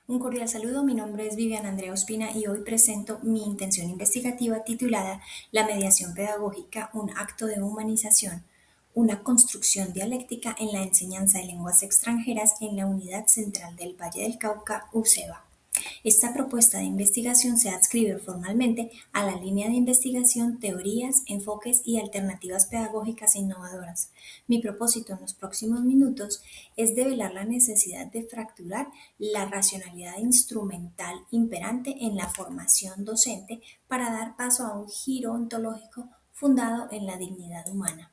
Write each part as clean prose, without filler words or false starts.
Un cordial saludo, mi nombre es Viviana Andrea Ospina y hoy presento mi intención investigativa titulada La mediación pedagógica, un acto de humanización, una construcción dialéctica en la enseñanza de lenguas extranjeras en la Unidad Central del Valle del Cauca, UCEBA. Esta propuesta de investigación se adscribe formalmente a la línea de investigación Teorías, enfoques y alternativas pedagógicas e innovadoras. Mi propósito en los próximos minutos es develar la necesidad de fracturar la racionalidad instrumental imperante en la formación docente para dar paso a un giro ontológico fundado en la dignidad humana.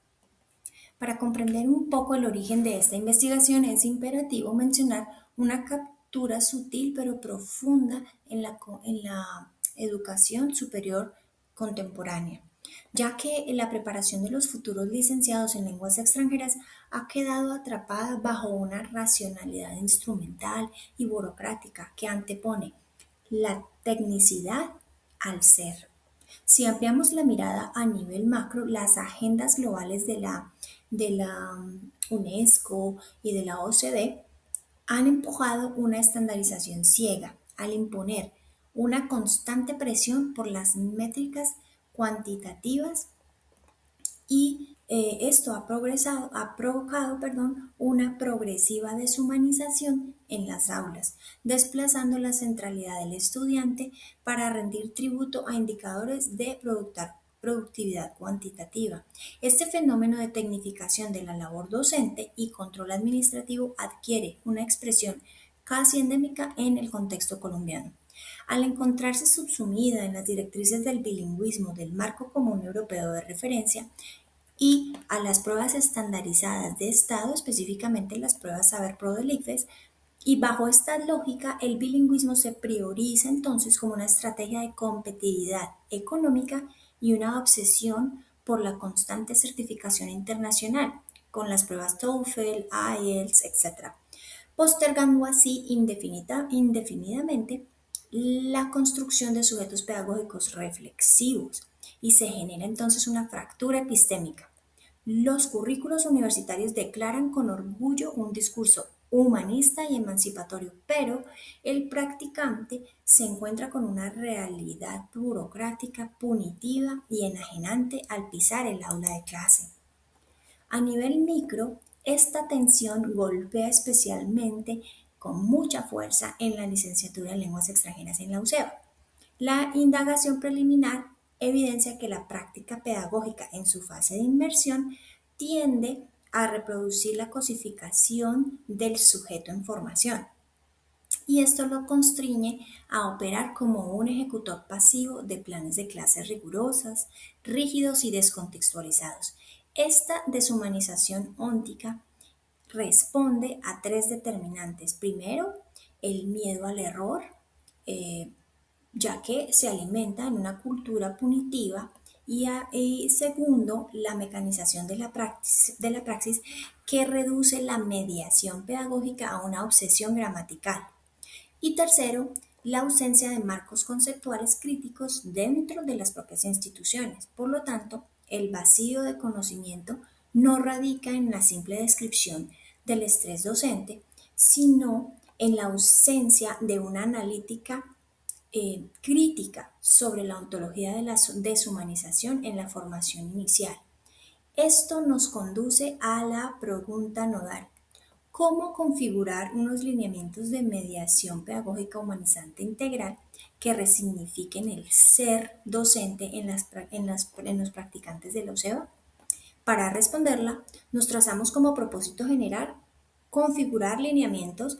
Para comprender un poco el origen de esta investigación es imperativo mencionar una captura sutil pero profunda en la educación superior contemporánea, ya que la preparación de los futuros licenciados en lenguas extranjeras ha quedado atrapada bajo una racionalidad instrumental y burocrática que antepone la tecnicidad al ser. Si ampliamos la mirada a nivel macro, las agendas globales de la UNESCO y de la OCDE han empujado una estandarización ciega al imponer una constante presión por las métricas cuantitativas y esto ha provocado, una progresiva deshumanización en las aulas, desplazando la centralidad del estudiante para rendir tributo a indicadores de productividad cuantitativa. Este fenómeno de tecnificación de la labor docente y control administrativo adquiere una expresión casi endémica en el contexto colombiano. Al encontrarse subsumida en las directrices del bilingüismo del marco común europeo de referencia, y a las pruebas estandarizadas de Estado, específicamente las pruebas Saber Pro del ICFES, y bajo esta lógica el bilingüismo se prioriza entonces como una estrategia de competitividad económica y una obsesión por la constante certificación internacional, con las pruebas TOEFL, IELTS, etc., postergando así indefinidamente la construcción de sujetos pedagógicos reflexivos y se genera entonces una fractura epistémica. Los currículos universitarios declaran con orgullo un discurso humanista y emancipatorio, pero el practicante se encuentra con una realidad burocrática, punitiva y enajenante al pisar el aula de clase. A nivel micro, esta tensión golpea especialmente con mucha fuerza en la licenciatura en lenguas extranjeras en la UCEBA. La indagación preliminar evidencia que la práctica pedagógica en su fase de inmersión tiende a reproducir la cosificación del sujeto en formación y esto lo constriñe a operar como un ejecutor pasivo de planes de clases rigurosas, rígidos y descontextualizados. Esta deshumanización óntica responde a tres determinantes. Primero, el miedo al error, eh, ya que se alimenta en una cultura punitiva y segundo, la mecanización de la praxis que reduce la mediación pedagógica a una obsesión gramatical. Y tercero, la ausencia de marcos conceptuales críticos dentro de las propias instituciones. Por lo tanto, el vacío de conocimiento no radica en la simple descripción del estrés docente, sino en la ausencia de una analítica crítica sobre la ontología de la deshumanización en la formación inicial. Esto nos conduce a la pregunta nodal: ¿cómo configurar unos lineamientos de mediación pedagógica humanizante integral que resignifiquen el ser docente en los practicantes de la UCEBA? Para responderla, nos trazamos como propósito general configurar lineamientos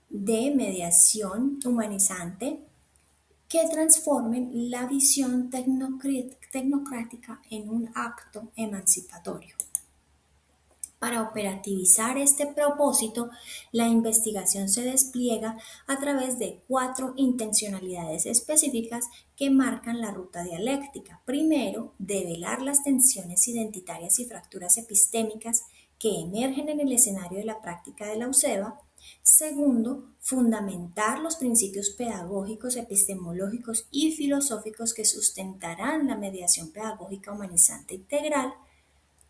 de mediación humanizante que transformen la visión tecnocrática en un acto emancipatorio. Para operativizar este propósito, la investigación se despliega a través de cuatro intencionalidades específicas que marcan la ruta dialéctica. Primero, develar las tensiones identitarias y fracturas epistémicas que emergen en el escenario de la práctica de la UCEBA. Segundo, fundamentar los principios pedagógicos, epistemológicos y filosóficos que sustentarán la mediación pedagógica humanizante integral.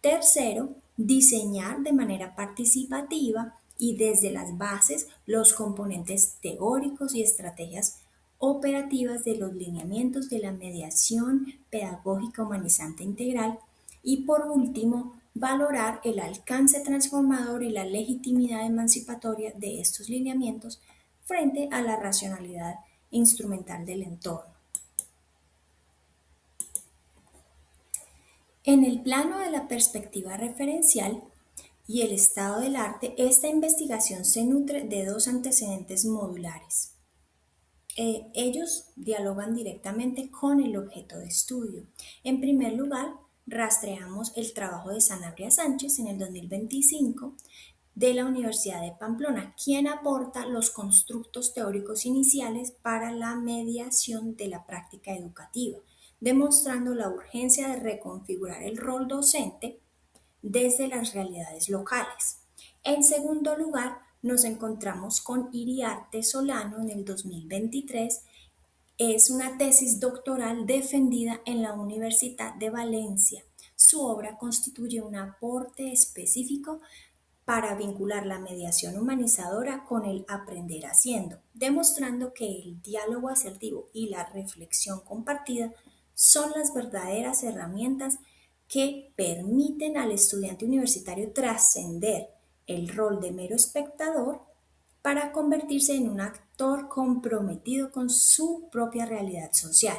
Tercero, diseñar de manera participativa y desde las bases los componentes teóricos y estrategias operativas de los lineamientos de la mediación pedagógica humanizante integral y por último, valorar el alcance transformador y la legitimidad emancipatoria de estos lineamientos frente a la racionalidad instrumental del entorno. En el plano de la perspectiva referencial y el estado del arte, esta investigación se nutre de dos antecedentes modulares. Ellos dialogan directamente con el objeto de estudio. En primer lugar, rastreamos el trabajo de Sanabria Sánchez en el 2025 de la Universidad de Pamplona, quien aporta los constructos teóricos iniciales para la mediación de la práctica educativa, demostrando la urgencia de reconfigurar el rol docente desde las realidades locales. En segundo lugar, nos encontramos con Iriarte Solano en el 2023. Es una tesis doctoral defendida en la Universidad de Valencia. Su obra constituye un aporte específico para vincular la mediación humanizadora con el aprender haciendo, demostrando que el diálogo asertivo y la reflexión compartida son las verdaderas herramientas que permiten al estudiante universitario trascender el rol de mero espectador para convertirse en un actor comprometido con su propia realidad social.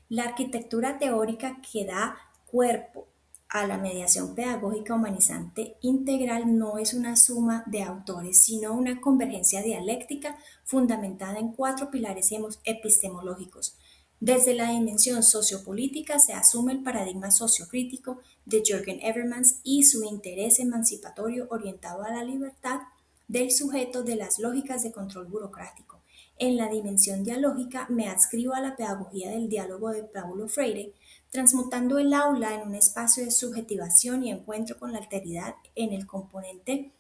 La arquitectura teórica que da cuerpo a la mediación pedagógica humanizante integral no es una suma de autores, sino una convergencia dialéctica fundamentada en cuatro pilares epistemológicos. Desde la dimensión sociopolítica se asume el paradigma sociocrítico de Jürgen Habermas y su interés emancipatorio orientado a la libertad del sujeto de las lógicas de control burocrático. En la dimensión dialógica me adscribo a la pedagogía del diálogo de Paulo Freire, transmutando el aula en un espacio de subjetivación y encuentro con la alteridad. En el componente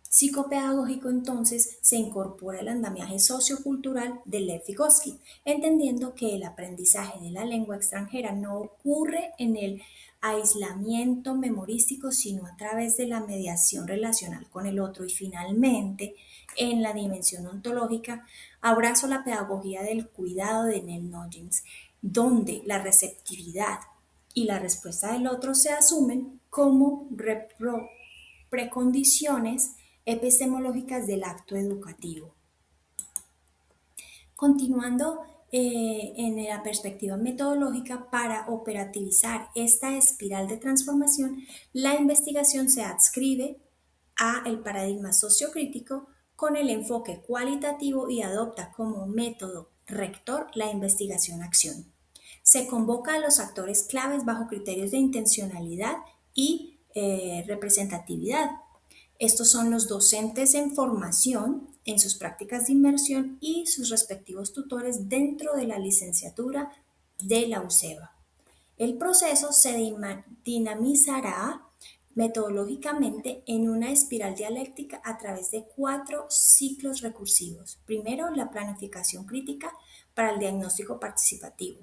psicopedagógico entonces se incorpora el andamiaje sociocultural de Lev Vygotsky, entendiendo que el aprendizaje de la lengua extranjera no ocurre en el aislamiento memorístico, sino a través de la mediación relacional con el otro. Y finalmente, en la dimensión ontológica, abrazo la pedagogía del cuidado de Nell Noyens, donde la receptividad y la respuesta del otro se asumen como precondiciones epistemológicas del acto educativo. Continuando en la perspectiva metodológica, para operativizar esta espiral de transformación, la investigación se adscribe a el paradigma sociocrítico con el enfoque cualitativo y adopta como método rector la investigación-acción. Se convoca a los actores claves bajo criterios de intencionalidad y representatividad. Estos son los docentes en formación en sus prácticas de inmersión y sus respectivos tutores dentro de la licenciatura de la UCEBA. El proceso se dinamizará metodológicamente en una espiral dialéctica a través de 4 ciclos recursivos. Primero, la planificación crítica para el diagnóstico participativo.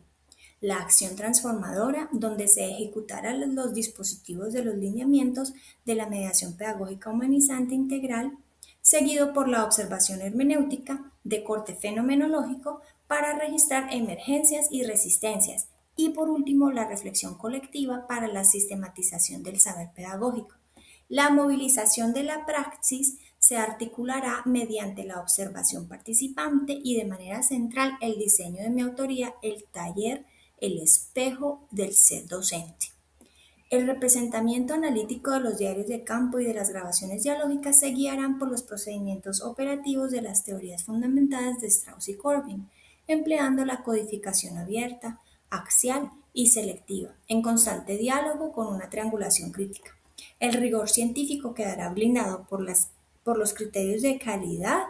La acción transformadora, donde se ejecutarán los dispositivos de los lineamientos de la mediación pedagógica humanizante integral, seguido por la observación hermenéutica de corte fenomenológico para registrar emergencias y resistencias, y por último la reflexión colectiva para la sistematización del saber pedagógico. La movilización de la praxis se articulará mediante la observación participante y de manera central el diseño de mi autoría, el taller, el espejo del ser docente. El representamiento analítico de los diarios de campo y de las grabaciones dialógicas se guiarán por los procedimientos operativos de las teorías fundamentadas de Strauss y Corbin, empleando la codificación abierta, axial y selectiva, en constante diálogo con una triangulación crítica. El rigor científico quedará blindado por los criterios de calidad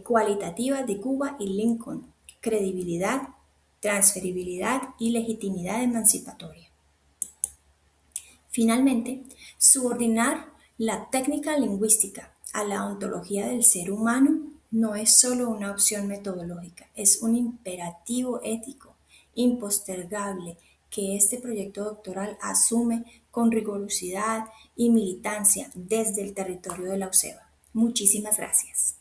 cualitativa de Cuba y Lincoln, credibilidad, transferibilidad y legitimidad emancipatoria. Finalmente, subordinar la técnica lingüística a la ontología del ser humano no es solo una opción metodológica, es un imperativo ético impostergable que este proyecto doctoral asume con rigurosidad y militancia desde el territorio de la UCEBA. Muchísimas gracias.